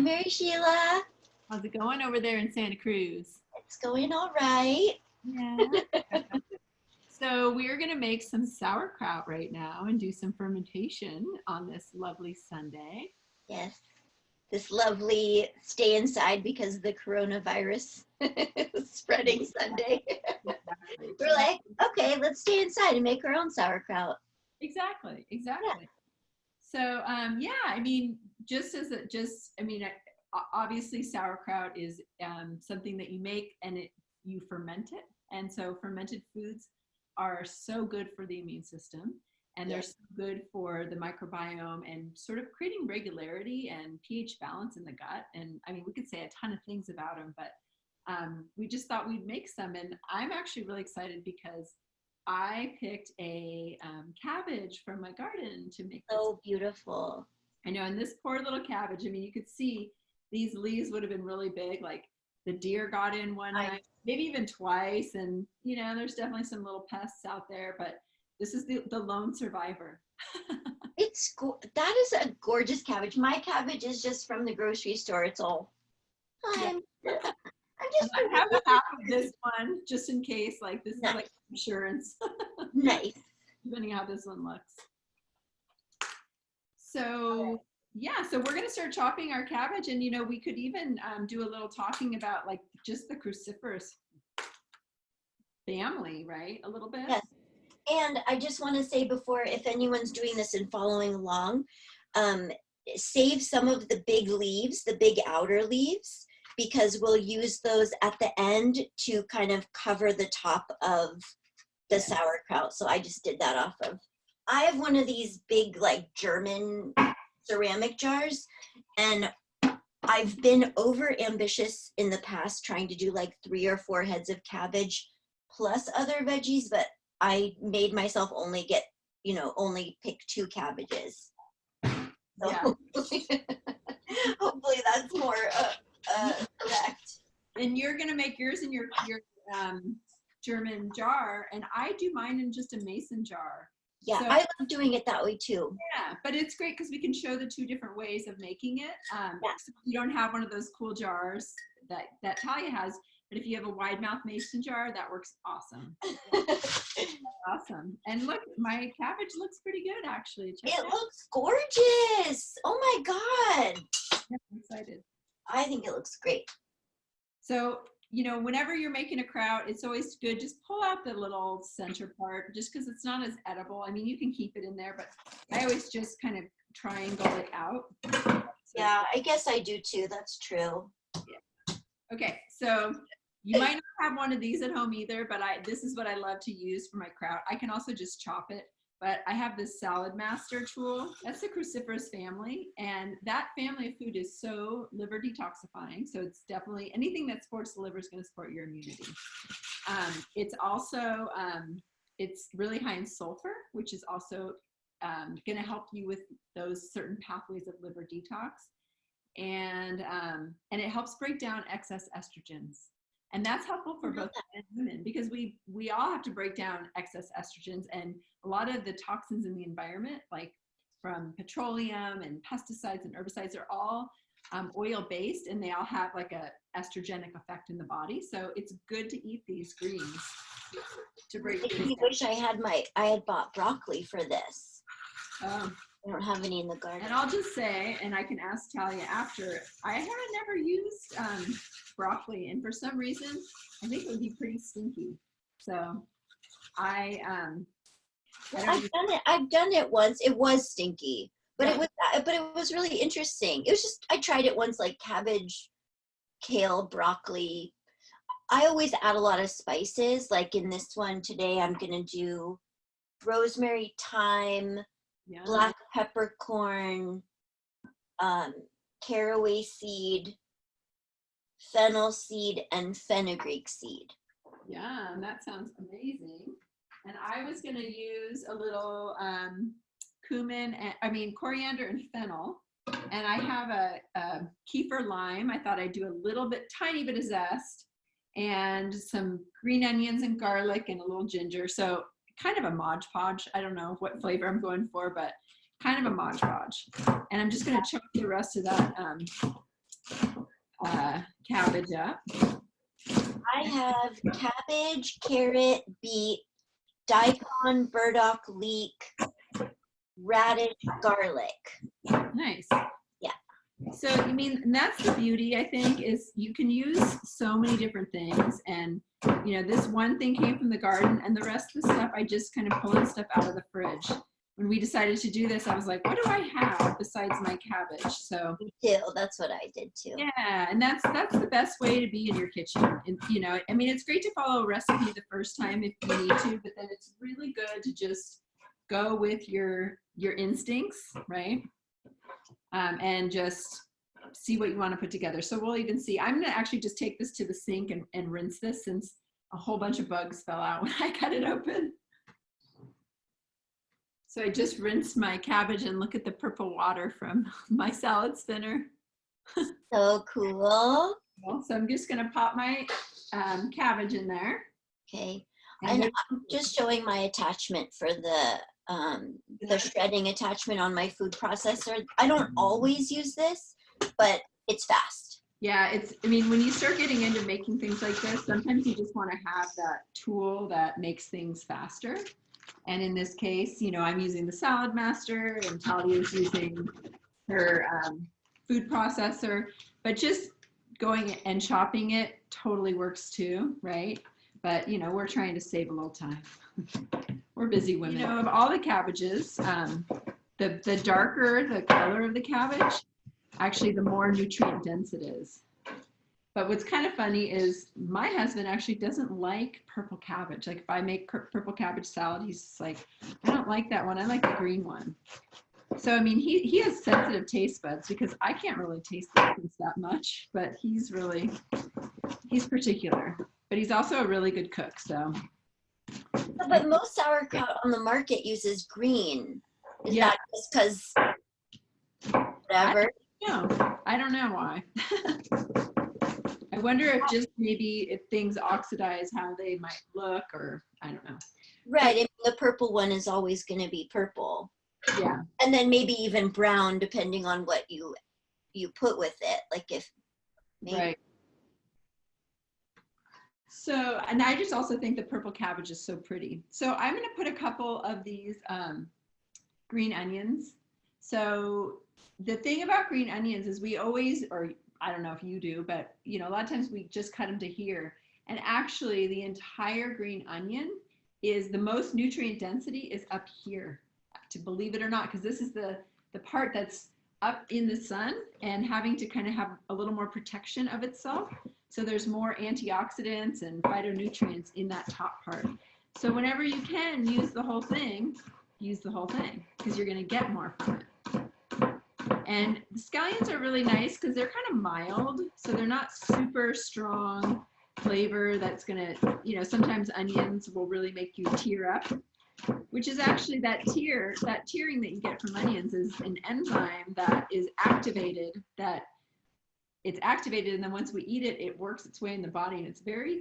Mary Sheila. How's it going over there in Santa Cruz? It's going all right. Yeah. So we're going to make some sauerkraut right now and do some fermentation on this lovely Sunday. Yes. This lovely stay inside because of the coronavirus spreading Sunday. Exactly. We're like, okay, let's stay inside and make our own sauerkraut. Exactly. Yeah. So, obviously sauerkraut is something that you make and you ferment it. And so fermented foods are so good for the immune system, and they're so good for the microbiome and sort of creating regularity and pH balance in the gut. And I mean, we could say a ton of things about them, but we just thought we'd make some. And I'm actually really excited because I picked a cabbage from my garden to make this. So beautiful. I know, and this poor little cabbage, I mean, you could see these leaves would have been really big, like the deer got in one night, maybe even twice, and there's definitely some little pests out there, but this is the lone survivor. That is a gorgeous cabbage. My cabbage is just from the grocery store. It's all I have a half of this one just in case, like this nice. Is like insurance. Nice. Depending on how this one looks. So so we're going to start chopping our cabbage, and we could even do a little talking about like just the cruciferous family, right? A little bit. Yes. And I just want to say before, if anyone's doing this and following along, save some of the big leaves, the big outer leaves, because we'll use those at the end to kind of cover the top of the sauerkraut. So I just did that off of, I have one of these big like German ceramic jars, and I've been over ambitious in the past trying to do like 3 or 4 heads of cabbage plus other veggies, but I made myself only pick 2 cabbages. So hopefully that's more correct. And you're gonna make yours in your German jar, and I do mine in just a mason jar. Yeah, so, I love doing it that way too. Yeah, but it's great because we can show the 2 different ways of making it. So you don't have one of those cool jars that Talya has, but if you have a wide mouth mason jar, that works awesome. Awesome. And look, my cabbage looks pretty good actually. It looks gorgeous. Oh my God. Yeah, I'm excited. I think it looks great. So, whenever you're making a kraut, it's always good, just pull out the little center part just because it's not as edible. I mean, you can keep it in there, but I always just kind of triangle it out. So, yeah, I guess I do too. That's true. Yeah. Okay, so you might not have one of these at home either, but this is what I love to use for my kraut. I can also just chop it, but I have this Salad Master tool. That's the cruciferous family, and that family of food is so liver detoxifying. So it's definitely anything that supports the liver is going to support your immunity. It's also it's really high in sulfur, which is also going to help you with those certain pathways of liver detox, and it helps break down excess estrogens. And that's helpful for both men and women because we all have to break down excess estrogens, and a lot of the toxins in the environment, like from petroleum and pesticides and herbicides, are all oil-based, and they all have like a estrogenic effect in the body. So it's good to eat these greens to break things down. I wish I had bought broccoli for this. I don't have any in the garden. And I'll just say, and I can ask Talya after, I haven't never used broccoli, and for some reason I think it would be pretty stinky. So I've done it once. It was stinky, but it was really interesting. It was just, I tried it once, like cabbage, kale, broccoli. I always add a lot of spices. Like in this one today, I'm gonna do rosemary, thyme, black peppercorn, caraway seed, fennel seed, and fenugreek seed. Yeah, and that sounds amazing. And I was going to use a little coriander and fennel. And I have a kefir lime. I thought I'd do a tiny bit of zest, and some green onions and garlic and a little ginger. So kind of a Mod Podge. I don't know what flavor I'm going for, but kind of a Mod Podge. And I'm just going to chunk the rest of that cabbage up. I have cabbage, carrot, beet, daikon, burdock leek, radish, garlic. Nice. Yeah. So you mean, and that's the beauty, I think, is you can use so many different things. And, you know, this one thing came from the garden and the rest of the stuff, I just kind of pulling stuff out of the fridge. When we decided to do this, I was like, what do I have besides my cabbage? So Me too. That's what I did too. yeah, and that's the best way to be in your kitchen. And, you know, I mean, it's great to follow a recipe the first time if you need to, but then it's really good to just go with your instincts, right? And just see what you want to put together. So we'll even see. I'm gonna actually just take this to the sink and rinse this, since a whole bunch of bugs fell out when I cut it open. So I just rinsed my cabbage, and look at the purple water from my salad spinner. So cool. So I'm just gonna pop my cabbage in there. Okay. And I'm just showing my attachment for the shredding attachment on my food processor. I don't always use this, but it's fast. Yeah, I mean, when you start getting into making things like this, sometimes you just want to have that tool that makes things faster. And in this case, you know, I'm using the Salad Master, and Talya is using her food processor, but just going and chopping it totally works too, right? But, you know, we're trying to save a little time. We're busy women. You know, of all the cabbages, the darker the color of the cabbage, actually the more nutrient dense it is. But what's kind of funny is my husband actually doesn't like purple cabbage. Like if I make purple cabbage salad, he's just like, I don't like that one. I like the green one. So, I mean, he has sensitive taste buds, because I can't really taste the difference that much, but he's particular. But he's also a really good cook, so. But most sauerkraut on the market uses green. Is Yeah. that just because whatever? No, I don't know why. I wonder if just maybe if things oxidize, how they might look, or I don't know. Right. I mean, the purple one is always going to be purple. Yeah. And then maybe even brown, depending on what you put with it. Like if maybe. Right. So, and I just also think the purple cabbage is so pretty. So I'm going to put a couple of these green onions. So the thing about green onions is we always, or I don't know if you do, but you know, a lot of times we just cut them to here. And actually the entire green onion is the most nutrient density is up here, to believe it or not, because this is the part that's up in the sun and having to kind of have a little more protection of itself. So there's more antioxidants and phytonutrients in that top part. So whenever you can use the whole thing, because you're going to get more from it. And the scallions are really nice because they're kind of mild. So they're not super strong flavor that's going to, you know, sometimes onions will really make you tear up, which is actually that tearing that you get from onions is an enzyme that is activated, it's activated, and then once we eat it, it works its way in the body, and it's very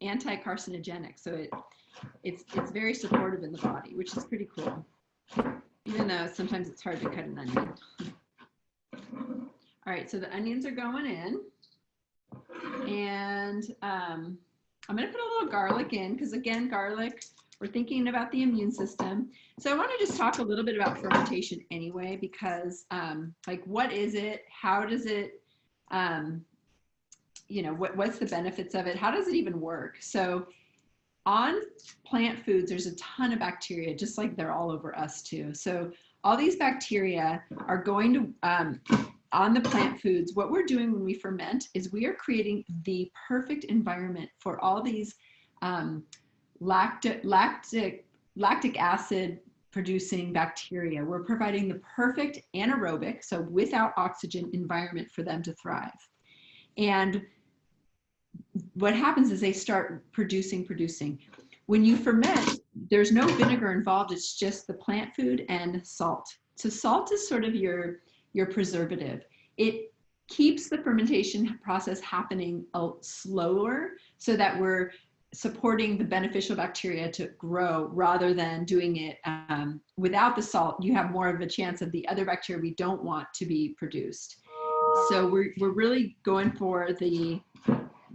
anti-carcinogenic. So it's very supportive in the body, which is pretty cool, even though sometimes it's hard to cut an onion. All right, so the onions are going in, and I'm going to put a little garlic in, because again, garlic, we're thinking about the immune system. So I want to just talk a little bit about fermentation anyway, because like, what is it? How does it, you know, what's the benefits of it? How does it even work? So on plant foods, there's a ton of bacteria, just like they're all over us too. So all these bacteria are going to, on the plant foods, what we're doing when we ferment is we are creating the perfect environment for all these lactic acid producing bacteria. We're providing the perfect anaerobic, so without oxygen, environment for them to thrive. And what happens is they start producing. When you ferment, there's no vinegar involved. It's just the plant food and salt. So salt is sort of your preservative. It keeps the fermentation process happening slower, so that we're supporting the beneficial bacteria to grow, rather than doing it without the salt. You have more of a chance of the other bacteria we don't want to be produced. So we're really going for the,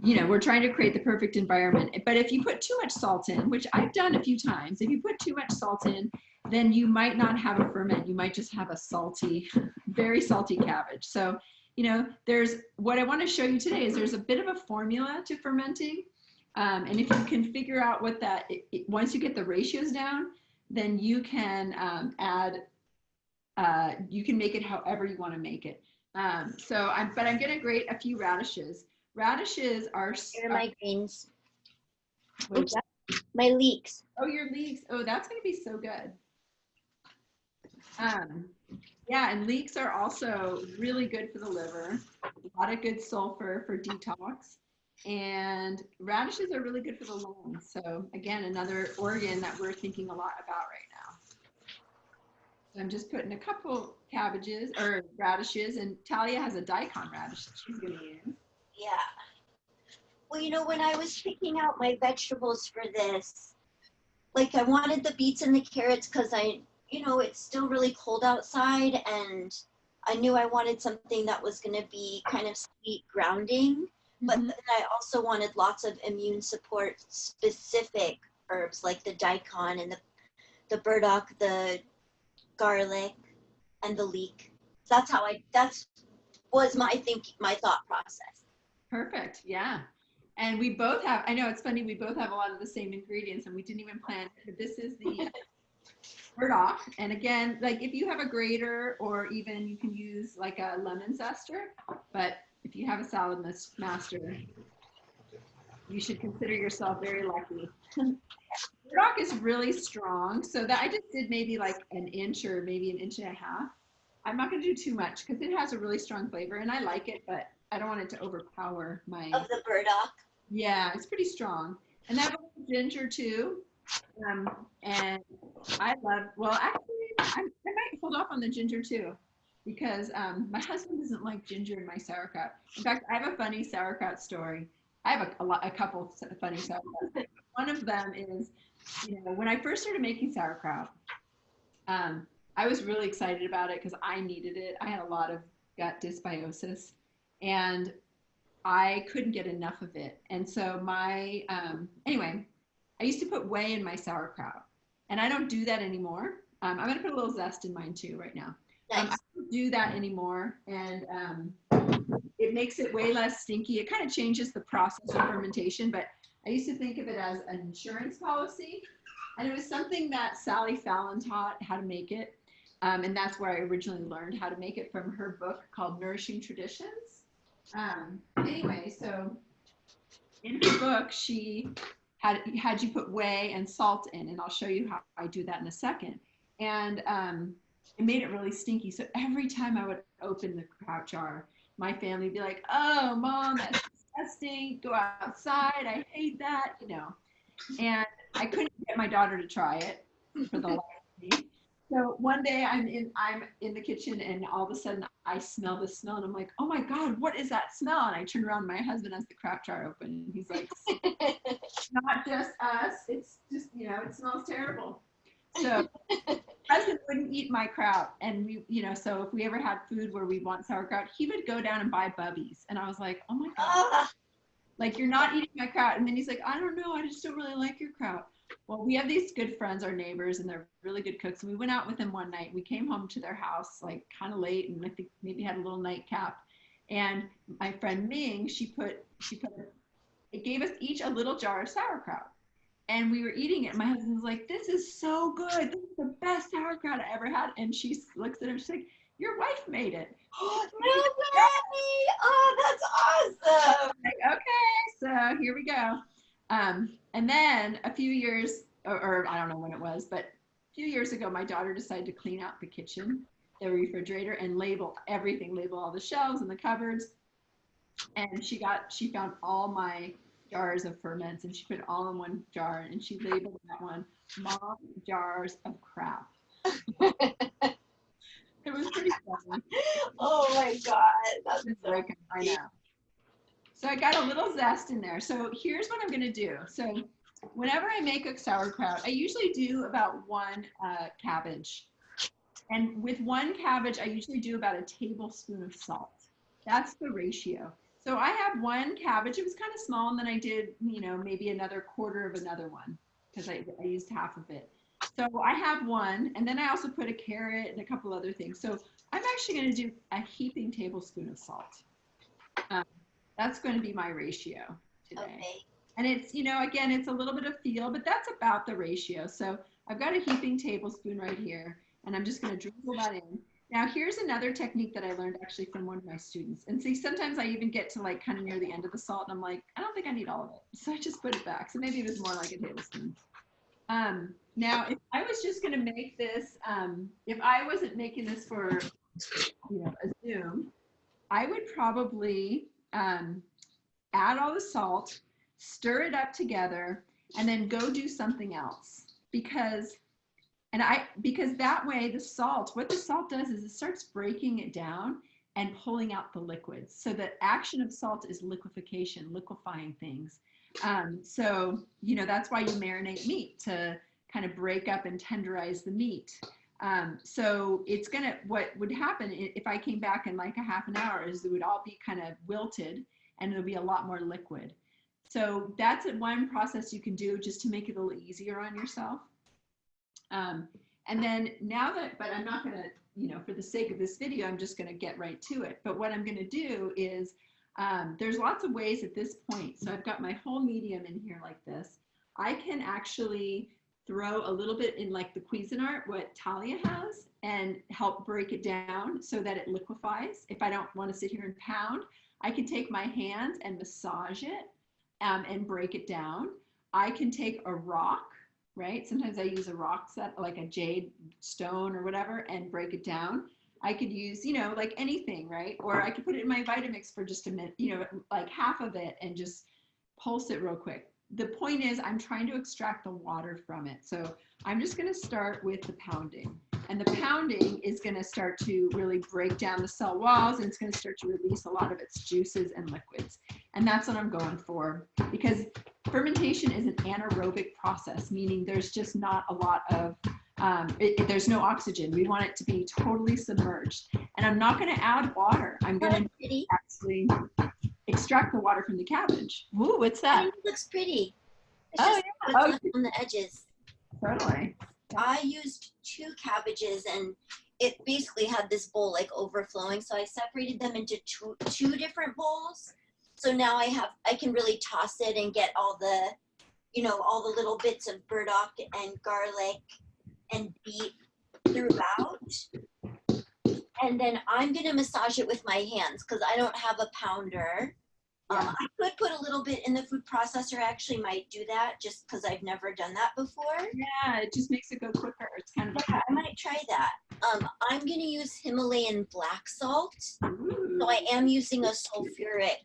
we're trying to create the perfect environment. But if you put too much salt in, which I've done a few times, if you put too much salt in, then you might not have a ferment. You might just have a salty, very salty cabbage. So, there's what I want to show you today is there's a bit of a formula to fermenting. And if you can figure out what that, once you get the ratios down, then you can you can make it however you want to make it. But I'm going to grate a few radishes. Radishes are. Here are my greens. What is that? My leeks. Oh, your leeks. Oh, that's going to be so good. Yeah, and leeks are also really good for the liver. A lot of good sulfur for detox. And radishes are really good for the lungs. So again, another organ that we're thinking a lot about right now. So I'm just putting a couple cabbages or radishes, and Talya has a daikon radish that she's going to use. Yeah. Well, when I was picking out my vegetables for this, like I wanted the beets and the carrots because it's still really cold outside, and I knew I wanted something that was going to be kind of sweet grounding, but then I also wanted lots of immune support specific herbs like the daikon and the burdock, the garlic, and the leek. So that was my thought process. Perfect. Yeah. And we both have, I know it's funny, we both have a lot of the same ingredients and we didn't even plan, but this is the burdock. And again, like if you have a grater or even you can use like a lemon zester, but if you have a salad master, you should consider yourself very lucky. Burdock is really strong. So that I just did maybe like an inch or maybe an inch and a half. I'm not going to do too much because it has a really strong flavor and I like it, but I don't want it to overpower my. Of the burdock? Yeah, it's pretty strong. And that was ginger too. And I love, well, actually, I might hold off on the ginger too because my husband doesn't like ginger in my sauerkraut. In fact, I have a funny sauerkraut story. I have a couple funny sauerkraut. One of them is, when I first started making sauerkraut, I was really excited about it because I needed it. I had a lot of gut dysbiosis and I couldn't get enough of it. And so anyway, I used to put whey in my sauerkraut and I don't do that anymore. I'm going to put a little zest in mine too right now. Nice. I don't do that anymore. And it makes it way less stinky. It kind of changes the process of fermentation, but I used to think of it as an insurance policy. And it was something that Sally Fallon taught how to make it. And that's where I originally learned how to make it from her book called Nourishing Traditions. Anyway, so in her book, she had you put whey and salt in, and I'll show you how I do that in a second. And it made it really stinky. So every time I would open the kraut jar, my family would be like, "Oh, Mom, that's disgusting. Go outside. I hate that," And I couldn't get my daughter to try it for the life of me. So one day I'm in the kitchen and all of a sudden I smell this smell and I'm like, "Oh my God, what is that smell?" And I turn around, my husband has the kraut jar open and he's like, "It's not just us, it's just, it smells terrible." So my husband wouldn't eat my kraut. And so if we ever had food where we want sauerkraut, he would go down and buy Bubbies. And I was like, "Oh my God, like you're not eating my kraut." And then he's like, "I don't know, I just don't really like your kraut." Well, we have these good friends, our neighbors, and they're really good cooks. And we went out with them one night. We came home to their house like kind of late, and I think maybe had a little nightcap. And my friend Ming, it gave us each a little jar of sauerkraut. And we were eating it. My husband was like, "This is so good. This is the best sauerkraut I ever had." And she looks at him, she's like, "Your wife made it." No way! Oh, that's awesome. Like, okay, so here we go. And then a few years, or I don't know when it was, but a few years ago, my daughter decided to clean out the kitchen, the refrigerator, and label everything, label all the shelves and the cupboards. And she found all my jars of ferments and she put it all in one jar and she labeled that one "Mom Jars of Crap." It was pretty funny. Oh my God, that's so I know. So I got a little zest in there. So here's what I'm going to do. So whenever I make a sauerkraut, I usually do about one cabbage. And with one cabbage, I usually do about a tablespoon of salt. That's the ratio. So I have one cabbage. It was kind of small, and then I did, you know, maybe another quarter of another one because I used half of it. So I have one, and then I also put a carrot and a couple other things. So I'm actually going to do a heaping tablespoon of salt. Um, that's going to be my ratio today. Okay. And it's, you know, again, it's a little bit of feel, but that's about the ratio. So I've got a heaping tablespoon right here, and I'm just going to drizzle that in. Now, here's another technique that I learned actually from one of my students. And see, sometimes I even get to like kind of near the end of the salt, and I'm like, I don't think I need all of it. So I just put it back. So maybe it was more like a tablespoon. Now, if I was just going to make this, if I wasn't making this for, you know, a Zoom, I would probably add all the salt, stir it up together, and then go do something else. Because that way the salt, what the salt does is it starts breaking it down and pulling out the liquids. So the action of salt is liquefaction, liquefying things. So, you know, that's why you marinate meat, to kind of break up and tenderize the meat. So it's gonna, what would happen if I came back in like a half an hour is it would all be kind of wilted and it'll be a lot more liquid. So that's one process you can do just to make it a little easier on yourself. And then now that, but I'm not gonna, you know, for the sake of this video, I'm just gonna get right to it. But what I'm gonna do is, there's lots of ways at this point. So I've got my whole medium in here like this. I can actually throw a little bit in like the Cuisinart, what Talya has, and help break it down so that it liquefies. If I don't want to sit here and pound, I can take my hands and massage it and break it down. I can take a rock, right? Sometimes I use a rock set, like a jade stone or whatever, and break it down. I could use, you know, like anything, right? Or I could put it in my Vitamix for just a minute, you know, like half of it, and just pulse it real quick. The point is I'm trying to extract the water from it. So I'm just going to start with the pounding. And the pounding is going to start to really break down the cell walls, and it's going to start to release a lot of its juices and liquids. And that's what I'm going for, because fermentation is an anaerobic process, meaning there's just not a lot of, there's no oxygen. We want it to be totally submerged. And I'm not going to add water. I'm going to actually extract the water from the cabbage. Ooh, what's that? I think it looks pretty. It's Oh, just yeah. what's left on the edges. Totally. I used 2 cabbages, and it basically had this bowl like overflowing. So I separated them into two different bowls. So now I can really toss it and get all the, you know, all the little bits of burdock and garlic and beet throughout. And then I'm going to massage it with my hands because I don't have a pounder. Yeah. I could put a little bit in the food processor. I actually might do that just because I've never done that before. Yeah, it just makes it go quicker. It's kind of I might try that. I'm going to use Himalayan black salt. Ooh. So I am using a sulfuric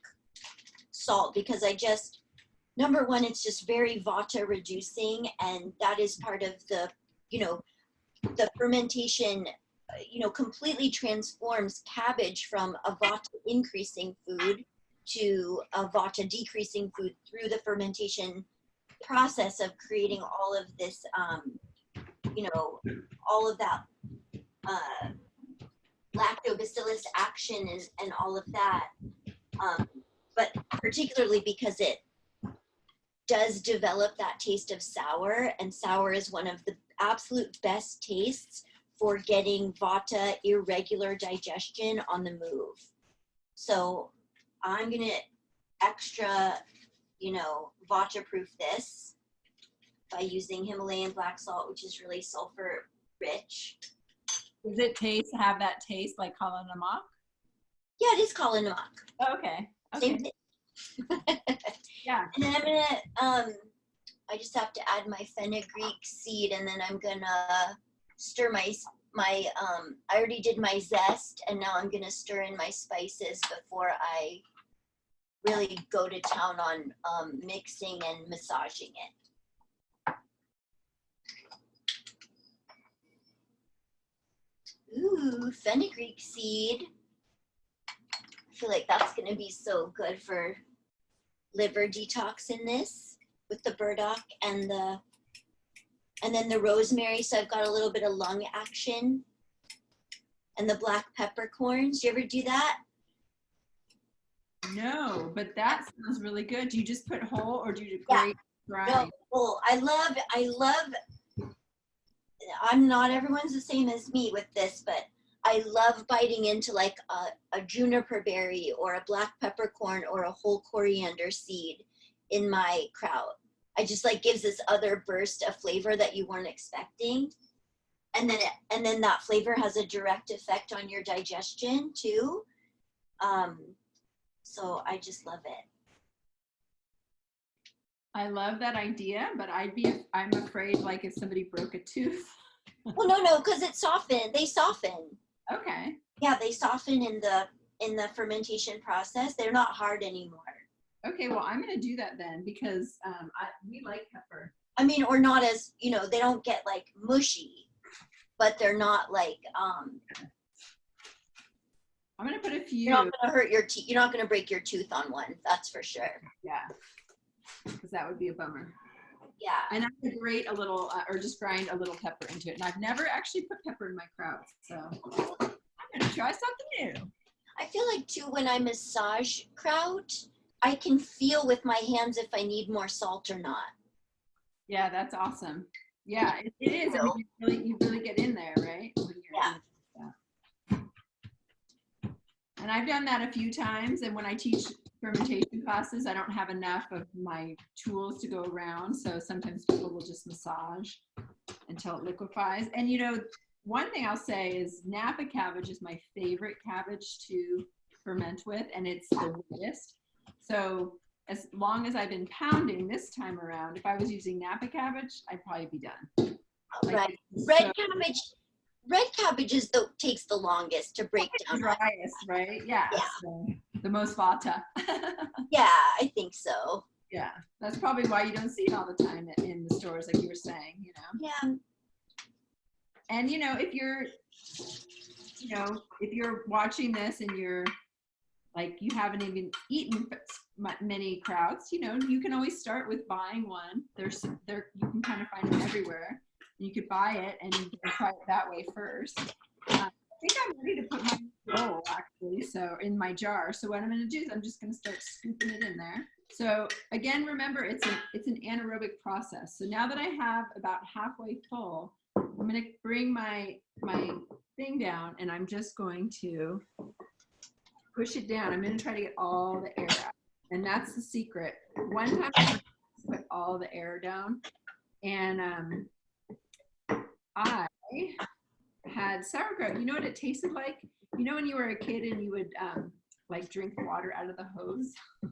salt because number one, it's just very vata reducing, and that is part of the, you know, the fermentation, you know, completely transforms cabbage from a vata increasing food to a vata decreasing food through the fermentation process of creating all of this, you know, all of that lactobacillus action and all of that. But particularly because it does develop that taste of sour, and sour is one of the absolute best tastes for getting vata irregular digestion on the move. So I'm gonna extra, you know, vata proof this by using Himalayan black salt, which is really sulfur rich. Does it have that taste like kala namak? Yeah, it is kala namak. Oh, okay. Same thing. Yeah. And then I'm gonna, I just have to add my fenugreek seed, and then I'm gonna stir my, I already did my zest, and now I'm gonna stir in my spices before I really go to town on mixing and massaging it. Ooh, fenugreek seed. I feel like that's gonna be so good for liver detox in this with the burdock and then the rosemary. So I've got a little bit of lung action, and the black peppercorns. Do you ever do that? No, but that sounds really good. Do you just put whole or do you Yeah. grate, grind? No, well, I love, I'm not everyone's the same as me with this, but I love biting into like a juniper berry or a black peppercorn or a whole coriander seed in my kraut. I just like gives this other burst of flavor that you weren't expecting. And then that flavor has a direct effect on your digestion too. So I just love it. I love that idea, but I'm afraid like if somebody broke a tooth. Well, no, because they soften. Okay. Yeah, they soften in the fermentation process. They're not hard anymore. Okay, well, I'm going to do that then because we like pepper. I mean, or not as, they don't get like mushy, but they're not like, I'm going to put a few. You're not going to hurt your teeth. You're not going to break your tooth on one. That's for sure. Yeah, because that would be a bummer. Yeah. And I could grate a little or just grind a little pepper into it. And I've never actually put pepper in my kraut. So I'm going to try something new. I feel like too, when I massage kraut, I can feel with my hands if I need more salt or not. Yeah, that's awesome. Yeah, it is. I mean, you really get in there, right? Yeah. And I've done that a few times. And when I teach fermentation classes, I don't have enough of my tools to go around. So sometimes people will just massage until it liquefies. And one thing I'll say is Napa cabbage is my favorite cabbage to ferment with, and it's the wettest. So as long as I've been pounding this time around, if I was using Napa cabbage, I'd probably be done. Right. Red cabbage takes the longest to break down. The driest, right? Yeah. So the most vata. Yeah, I think so. Yeah, that's probably why you don't see it all the time in the stores, like you were saying. Yeah. And if you're watching this and you're like you haven't even eaten many krauts, you can always start with buying one. You can kind of find them everywhere. You could buy it and you can try it that way first. I think I'm ready to put my bowl actually, so in my jar. So what I'm going to do is I'm just going to start scooping it in there. So again, remember it's an anaerobic process. So now that I have about halfway full, I'm going to bring my thing down and I'm just going to push it down. I'm going to try to get all the air out. And that's the secret. One time I put all the air down and I had sauerkraut. You know what it tasted like? When you were a kid and you would like drink water out of the hose? I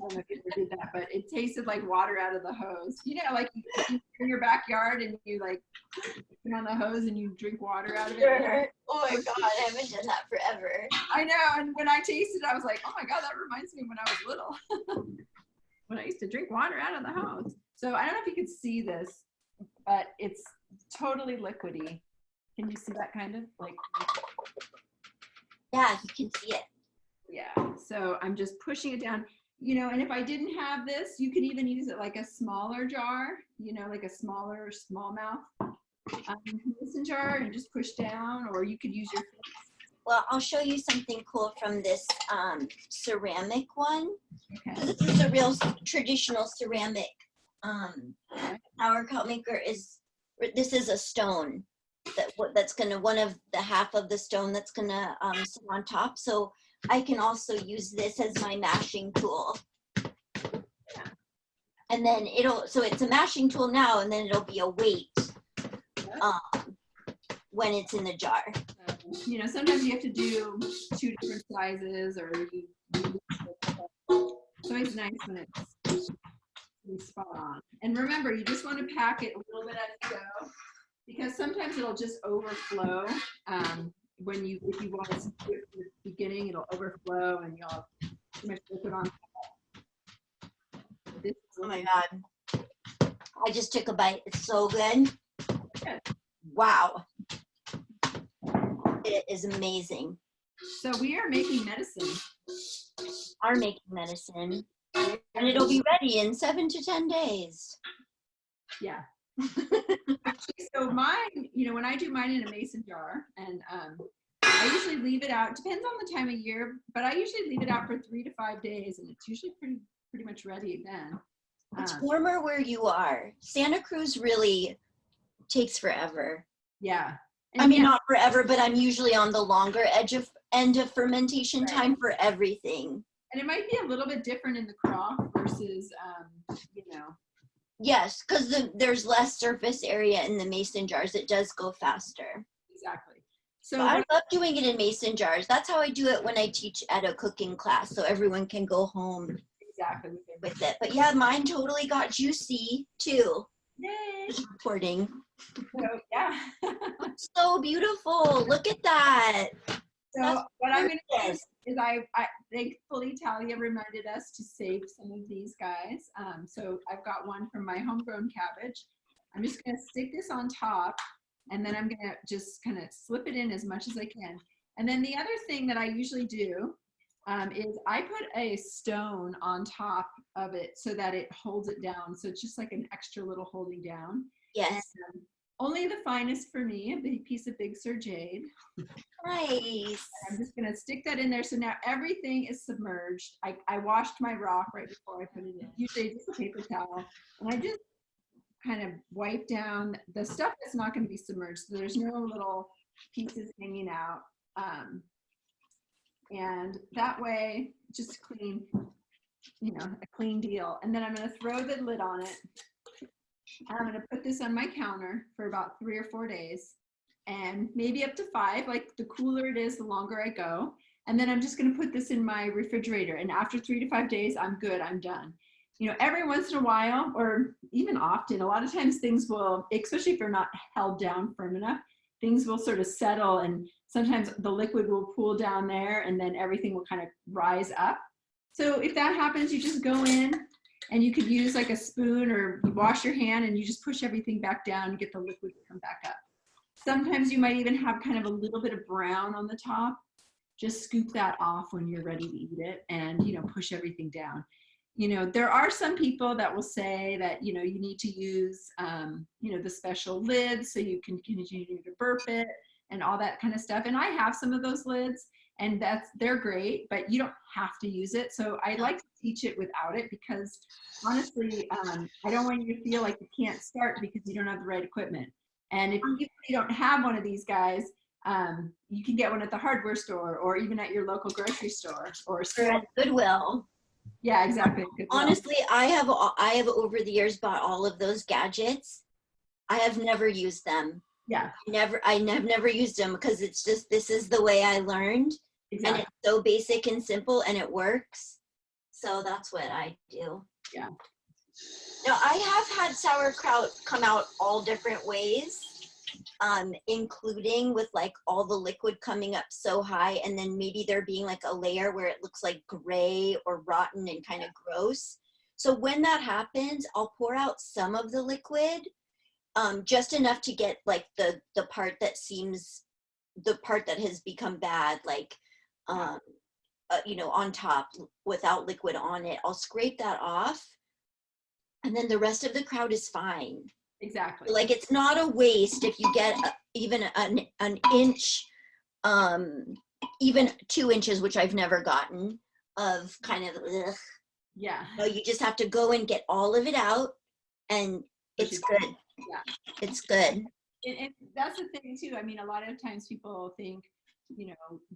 don't know if you ever did that, but it tasted like water out of the hose. Like you're in your backyard and you like put on the hose and you drink water out of it. Sure. Oh my God, I haven't done that forever. I know, and when I tasted it, I was like, oh my God, that reminds me when I was little. When I used to drink water out of the hose. So I don't know if you could see this, but it's totally liquidy. Can you see that kind of like? Yeah, you can see it. Yeah, so I'm just pushing it down. And if I didn't have this, you could even use it like a smaller jar, like a smaller smallmouth mason jar and just push down, or you could use your fist. Well, I'll show you something cool from this ceramic one. Okay. This is a real traditional ceramic sauerkraut maker. This is a stone that's gonna, one of the half of the stone that's gonna sit on top. So I can also use this as my mashing tool. And then so it's a mashing tool now, and then it'll be a weight when it's in the jar. Sometimes you have to do 2 different sizes, or so it's nice when it's spot on. And remember, you just want to pack it a little bit as you go, because sometimes it'll just overflow. If you want to do it from the beginning, it'll overflow and you'll pretty much put it on top. Oh my God. I just took a bite. It's so good. Good. Wow. It is amazing. So we are making medicine. Are making medicine. And it'll be ready in 7 to 10 days. Yeah. Actually, so mine, when I do mine in a mason jar, and I I usually leave it out. Depends on the time of year, but I usually leave it out for 3 to 5 days, and it's usually pretty much ready then. It's warmer where you are. Santa Cruz really takes forever. Yeah. And I mean, not forever, but I'm usually on the longer end of fermentation time for everything. And it might be a little bit different in the crop versus, Yes, because there's less surface area in the mason jars. It does go faster. Exactly. So I love doing it in mason jars. That's how I do it when I teach at a cooking class, so everyone can go home with it. But yeah, mine totally got juicy too. Yay! Reporting. So, yeah. So beautiful. Look at that. So what I'm going to do is I thankfully Talya reminded us to save some of these guys. So I've got one from my homegrown cabbage. I'm just going to stick this on top, and then I'm going to just kind of slip it in as much as I can. And then the other thing that I usually do is I put a stone on top of it so that it holds it down. So it's just like an extra little holding down. Yes. And, only the finest for me, a big piece of Big Sur jade. Nice. I'm just going to stick that in there. So now everything is submerged. I washed my rock right before I put it in. Usually just a paper towel. And I just kind of wipe down the stuff that's not going to be submerged. So there's no little pieces hanging out. And that way, just clean, a clean deal. And then I'm going to throw the lid on it. I'm going to put this on my counter for about 3 or 4 days, and maybe up to 5. Like the cooler it is, the longer I go. And then I'm just going to put this in my refrigerator. And after 3 to 5 days, I'm good. I'm done. Every once in a while, or even often, a lot of times things will, especially if they're not held down firm enough, things will sort of settle, and sometimes the liquid will pool down there, and then everything will kind of rise up. So if that happens, you just go in, and you could use like a spoon, or you wash your hand and you just push everything back down and get the liquid to come back up. Sometimes you might even have kind of a little bit of brown on the top. Just scoop that off when you're ready to eat it, and push everything down. There are some people that will say that you need to use the special lids so you can continue to burp it and all that kind of stuff. And I have some of those lids, and they're great, but you don't have to use it. So I like to teach it without it, because honestly, I don't want you to feel like you can't start because you don't have the right equipment. And if you don't have one of these guys, you can get one at the hardware store, or even at your local grocery store, or at Goodwill. Yeah, exactly. Goodwill. Honestly, I have over the years bought all of those gadgets. I have never used them. Yeah. I have never used them, because it's just, this is the way I learned. Exactly. And it's so basic and simple, and it works. So that's what I do. Yeah. Now, I have had sauerkraut come out all different ways, including with like all the liquid coming up so high, and then maybe there being like a layer where it looks like gray or rotten and kind of gross. So when that happens, I'll pour out some of the liquid, just enough to get like the part that has become bad, like on top without liquid on it. I'll scrape that off, and then the rest of the kraut is fine. Exactly. Like, it's not a waste if you get even an inch, even 2 inches, which I've never gotten, of kind of Yeah. No, you just have to go and get all of it out, and it's good. Yeah. It's good. And that's the thing too. I mean, a lot of times people think,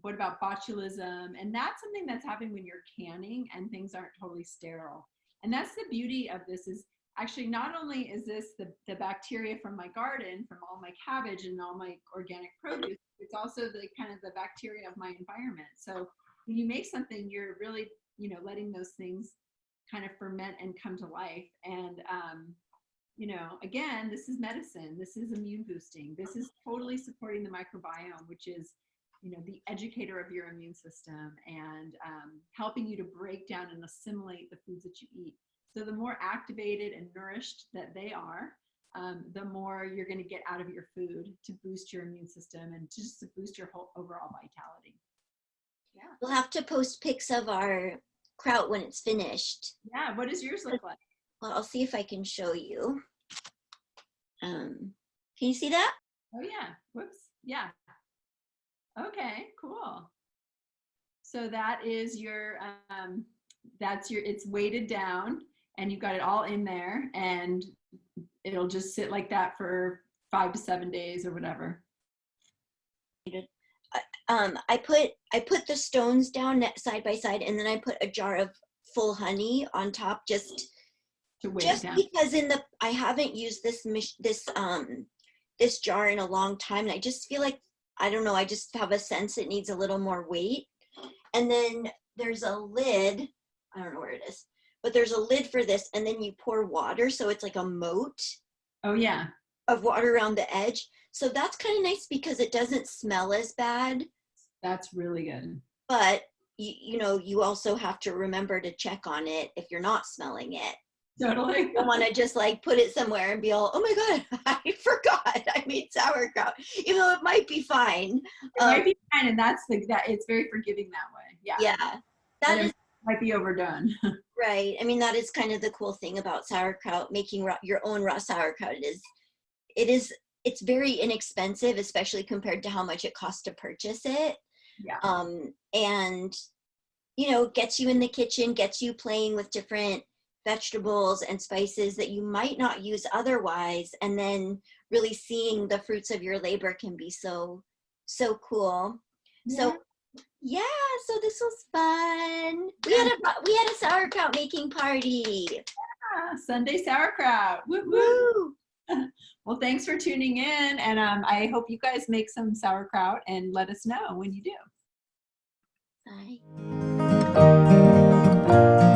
what about botulism? And that's something that's happening when you're canning and things aren't totally sterile. And that's the beauty of this, is actually not only is this the bacteria from my garden, from all my cabbage and all my organic produce, it's also the kind of the bacteria of my environment. So when you make something, you're really, letting those things kind of ferment and come to life. And, again, this is medicine. This is immune boosting. This is totally supporting the microbiome, which is, the educator of your immune system, and helping you to break down and assimilate the foods that you eat. So the more activated and nourished that they are, the more you're going to get out of your food to boost your immune system and just to boost your whole overall vitality. Yeah. We'll have to post pics of our kraut when it's finished. Yeah. What does yours look like? Well, I'll see if I can show you. Can you see that? Oh yeah. Whoops. Yeah. Okay, cool. So that is your, it's weighted down and you've got it all in there and it'll just sit like that for 5 to 7 days or whatever. I put the stones down side by side, and then I put a jar of full honey on top, just To weigh it down. because I haven't used this jar in a long time, and I just feel like, I don't know, I just have a sense it needs a little more weight. And then there's a lid, I don't know where it is, but there's a lid for this, and then you pour water, so it's like a moat. Oh yeah. Of water around the edge. So that's kind of nice because it doesn't smell as bad. That's really good. But you also have to remember to check on it if you're not smelling it. Totally. You don't want to just like put it somewhere and be all, oh my God, I forgot I made sauerkraut, even though it might be fine. It might be fine, and that's that it's very forgiving that way. Yeah. Yeah. That is might be overdone. right. I mean, that is kind of the cool thing about sauerkraut, making your own raw sauerkraut. It's very inexpensive, especially compared to how much it costs to purchase it. Yeah. And gets you in the kitchen, gets you playing with different vegetables and spices that you might not use otherwise, and then really seeing the fruits of your labor can be so cool. Yeah. So this was fun. We had a sauerkraut making party. Yeah, Sunday sauerkraut. Woo woo. Well, thanks for tuning in, and I hope you guys make some sauerkraut and let us know when you do. Bye.